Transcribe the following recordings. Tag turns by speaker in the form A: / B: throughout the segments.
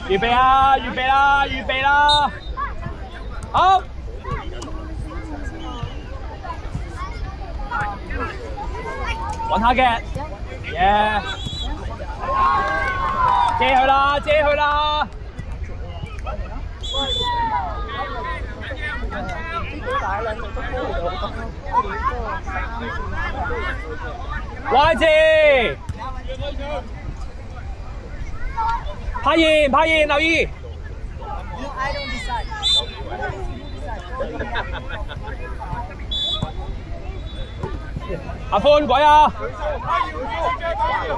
A: 預備啊！預備啦！預備啦！好。揾下嘅，耶！遮佢啦！遮佢啦！歪字，拍完，拍完，留意。阿歡鬼啊！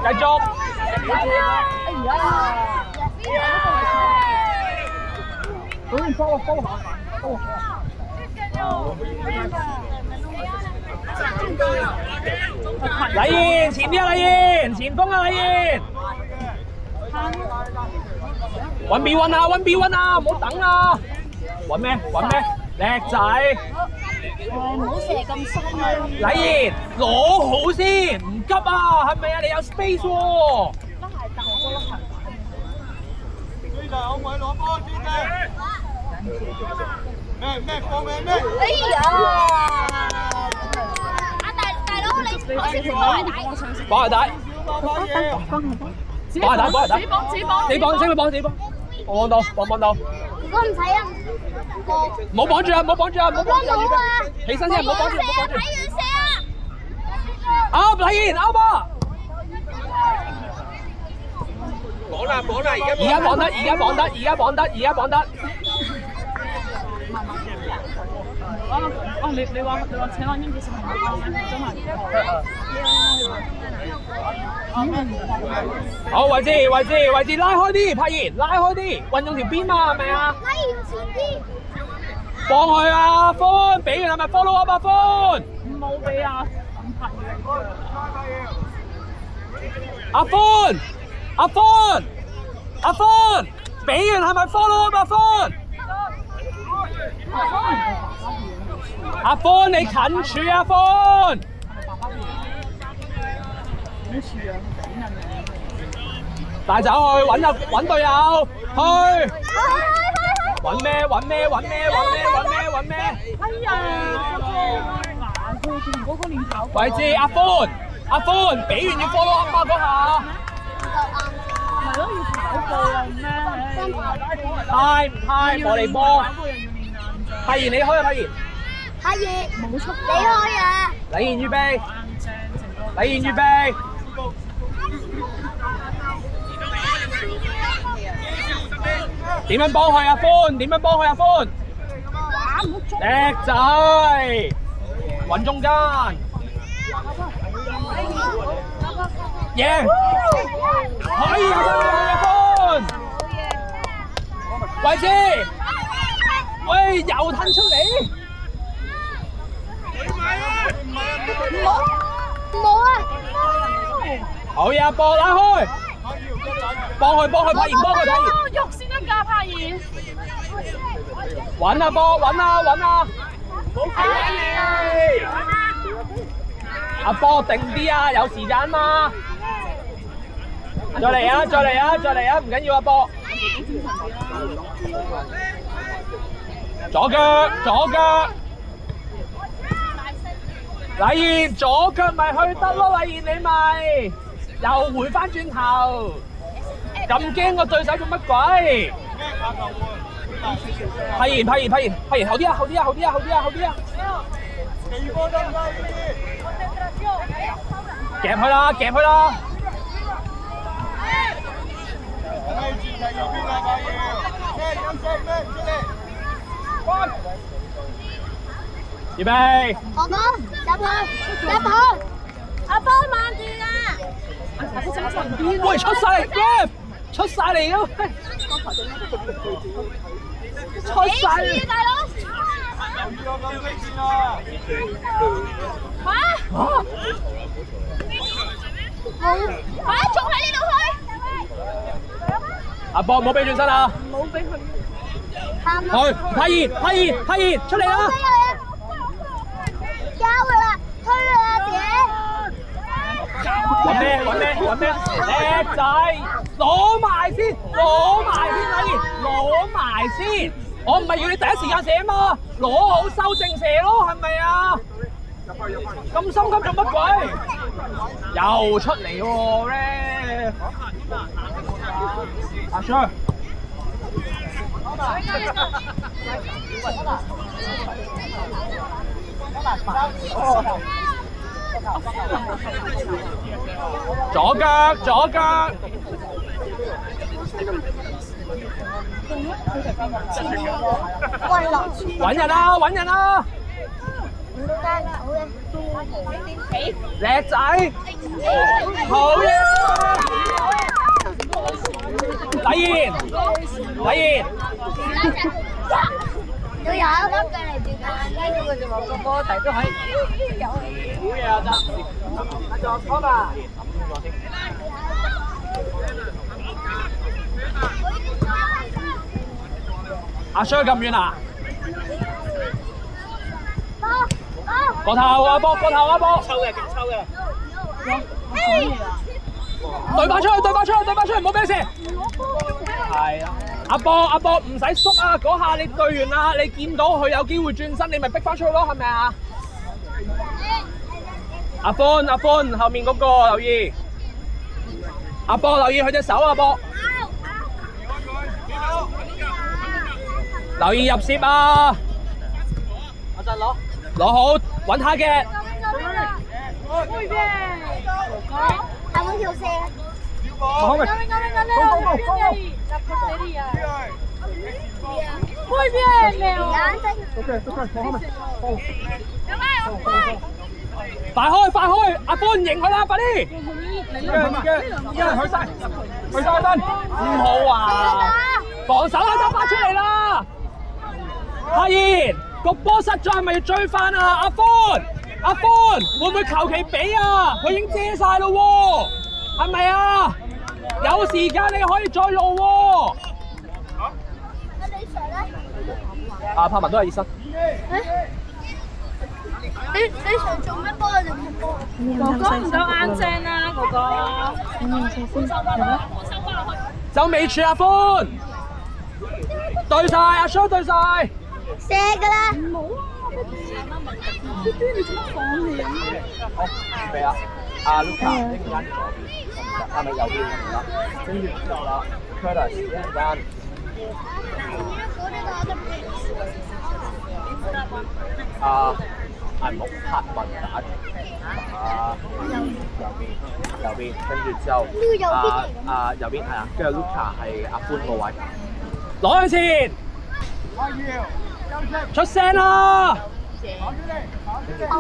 A: 繼續。哎呀！禮賢，前啲啊，禮賢，前鋒啊，禮賢。揾 B 1啊，揾 B 1啊，唔好等啊！揾咩？揾咩？叻仔！
B: 唔好射咁深啊！
A: 禮賢，攞好先，唔急啊，係咪啊？你有 space 喎。
B: 都係但我覺得係。
C: 呢就可唔可以攞波先嘅？咩放咩咩？
B: 哎呀！大佬，你我先放鞋帶。
A: 放鞋帶。放鞋帶，放鞋帶。自己綁，自己綁，自己綁。綁到，綁到。
B: 我唔使啊，
A: 唔好綁住啊！唔好綁住啊！唔好綁住啊！起身先，唔好綁住，唔好綁住。
B: 睇遠射啊！
A: 啱，禮賢，啱啊！
C: 綁啦，綁啦，
A: 而家綁得，而家綁得，而家綁得，而家綁得。
D: 你話請我英子小朋友真係
A: 好，位置，拉開啲，柏賢，拉開啲，運用條邊嘛，係咪啊？
B: 拉完前啲。
A: 幫佢啊，歡，俾佢係咪 follow up 啊，歡？
D: 冇俾啊，
A: 阿歡，阿歡，阿歡，俾完係咪 follow up 啊，歡？阿歡，你近處啊，歡！帶走去揾隊友，去！揾咩？
D: 哎呀！佢仲嗰個練跑。
A: 位置，阿歡，俾完要 follow up 啊嗰下。
D: 係咯，要跑步啊咩？
A: 派唔派？我嚟波。柏賢，你開啊，柏賢。
B: 阿爺，冇出，你開啊！
A: 禮賢預備，禮賢預備。點樣幫佢啊，歡？點樣幫佢啊，歡？叻仔，揾中間。贏！可以啊，歡！位置，喂，又褪出嚟。
B: 冇啊！
A: 好嘢，波拉開，幫佢，柏賢，幫佢，柏賢。
D: 喐先得㗎，柏賢。
A: 揾啊，波，揾啊！阿波定啲啊，有時間嘛。再嚟啊，唔緊要啊，波。左腳。禮賢左腳咪去得咯，禮賢你咪又回翻轉頭，咁驚個對手做乜鬼？柏賢，後啲啊！夾佢啦！預備！
B: 我講入去，阿波慢住啊！
A: 喂，出晒嚟咯！出晒嚟！
B: 大佬！快衝喺呢度去！
A: 阿波唔好俾轉身啊！
D: 唔好俾佢。
A: 去，柏賢，出嚟啦！仔，攞埋先，攞埋先，禮賢，攞埋先。我唔係要你第一時間射嘛，攞好收正射咯，係咪啊？咁心急做乜鬼？又出嚟喎咧！阿 Sir。左腳，左腳。揾人啊！揾人啊！叻仔，好嘢！禮賢，禮賢。
B: 要有一粒嘅嚟接緊呢個就冇個波題都可以。
A: 好嘢啊！得，阿助哥啊！阿 Sir 咁遠啊！個頭啊波，個頭啊波！抽嘅，點抽嘅？對翻出去，對翻出去，對翻出去，唔好俾佢射！係啊！阿波唔使縮啊！嗰下你對完啦，你見到佢有機會轉身，你咪逼翻出去咯，係咪啊？阿歡，後面嗰個留意。阿波留意佢隻手，阿波。留意入攝啊！阿陣攞好，揾下嘅。
B: 係冇條射。
A: 好嘅。
D: Muy bien, Leo.
A: 快開！阿歡迎佢啦，快啲！一人去晒身，唔好啊！防守啦，打出嚟啦！夏賢，個波實在係咪要追翻啊？阿歡，會唔會求其俾啊？佢已經遮晒咯喎，係咪啊？有時間你可以再露喎。阿柏文都係熱身。
B: 你想做咩波就踢波。
D: 哥哥唔夠硬正啊，哥哥。
A: 就未處阿歡，對晒阿 Sir 對晒。
B: 射㗎啦。
D: 唔好啊！你做乜放棄啊？
A: 好，預備啊！阿 Luca 呢個間左邊，係咪右邊咁啦？跟住之後啦 ，Curtis 一陣間。銀木拍雲打右邊，跟住之後右邊係啊，跟住 Luca 係阿歡個位，攞向前，出聲啦！跟住之後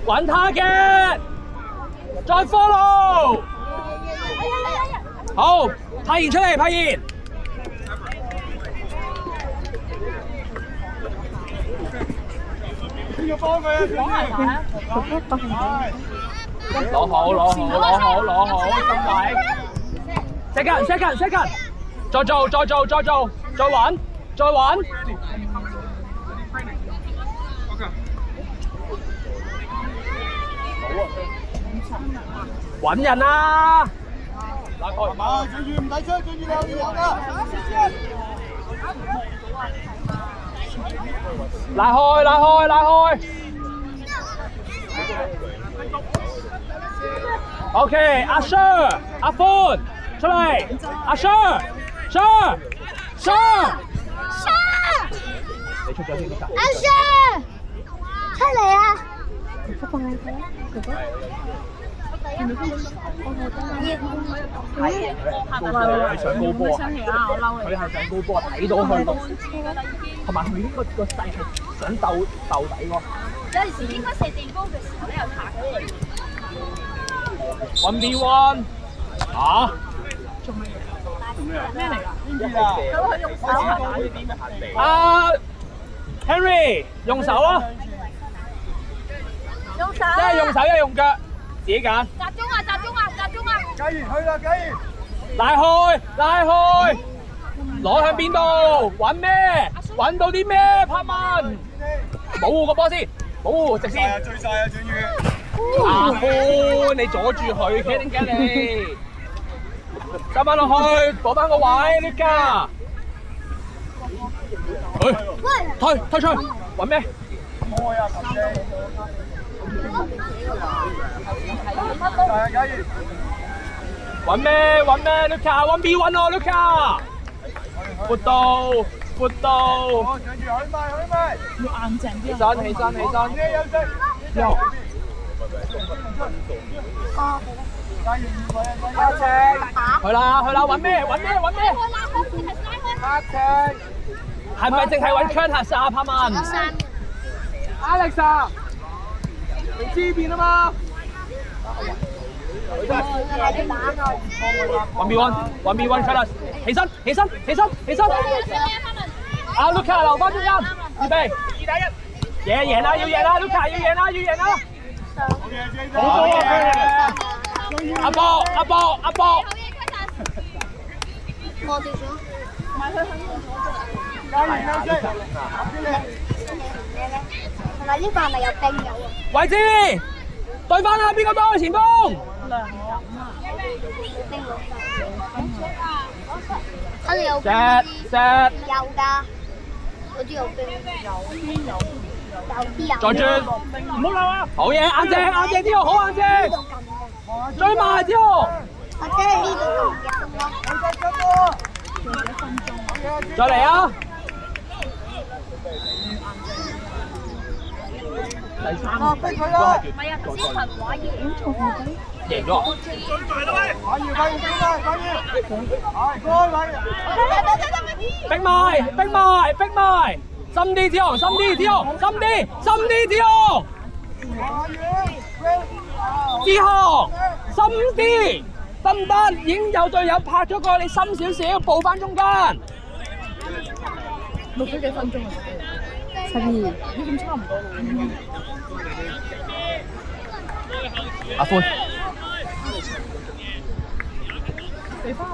A: 揾他嘅，再 follow。好，派賢出嚟，派賢。
C: 邊個幫佢啊？
D: 講埋啊！
A: 攞好，咁位。second，再做，再揾。揾人啊！
C: 記住唔抵傷，記住你有㗎。
A: 拉開。OK， 阿 Sir， 阿歡出嚟，阿 Sir， 你出咗先，
B: 阿 Sir， 出嚟啊！
A: 係上高波啊！佢係上高波，睇到佢同埋佢呢個勢係想鬥底喎。
B: 有陣時應該射地波嘅時候咧，又查佢嚟。
A: 1v1 嚇？
D: 咩嚟㗎？
C: 佢用手
A: 啊 Henry 用手啊！
B: 用手。
A: 一係用手，一係用腳，自己揀。
B: 集中啊！
C: 嘉賢去啦，嘉賢。
A: 拉開，攞向邊度？揾咩？揾到啲咩？柏文，保護個波先，保護直線。
C: 追晒啊，仲要。
A: 阿歡，你阻住佢，企定企你。收翻落去，補翻個位 ，Luka。退出去，揾咩？
C: 開啊，球姐。
A: 揾咩？Luka，1v1 咯 ，Luka。闊到。
C: 我上住許咪。
D: 要硬淨啲。
A: 起身。
C: 休息。
A: 去啦，揾咩？係咪淨係揾 Curtis 啊，柏文 ？Alex 啊，你知邊啊嘛？1v1 Curtis，起身。阿 Luka 留翻中間，預備2打1，贏啦，Luka 要贏啦！好嘢！阿波，
B: 我掉咗。
C: 休息。
B: 同埋呢個係咪有冰有啊？
A: 位置對翻啦，邊個多前鋒？
B: 冰冇晒。我哋有冰。
A: set。
B: 有㗎，嗰啲有冰。有啲有。
A: 再轉，唔好漏啊！好嘢，硬正，之後好硬正。追埋之後。
B: 或者係呢度
A: 再嚟啊！第3個。
C: 逼佢啦！
B: 唔係啊，頭先係話要
A: 贏咗。逼埋，深啲，子豪，深啲，子豪，深啲，得唔得？已經有隊友拍咗過你，深少少，報翻中間。
D: 錄咗幾分鐘啊？12，咁差唔多咯。
A: 阿歡，
D: 俾翻我。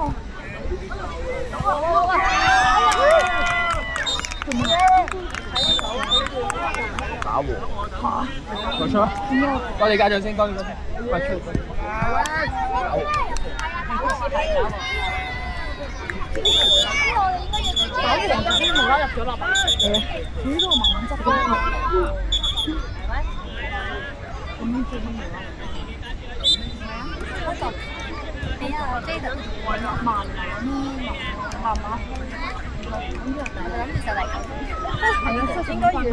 A: 打和。再出啊！多謝家長先，喂，出。
D: 打完嗰啲無啦入咗啦。呢度慢慢執翻。咁樣最尾無啦。
B: 係啊，即係
D: 慢慢。
B: 諗住就嚟咁。
D: 係啊，應該要。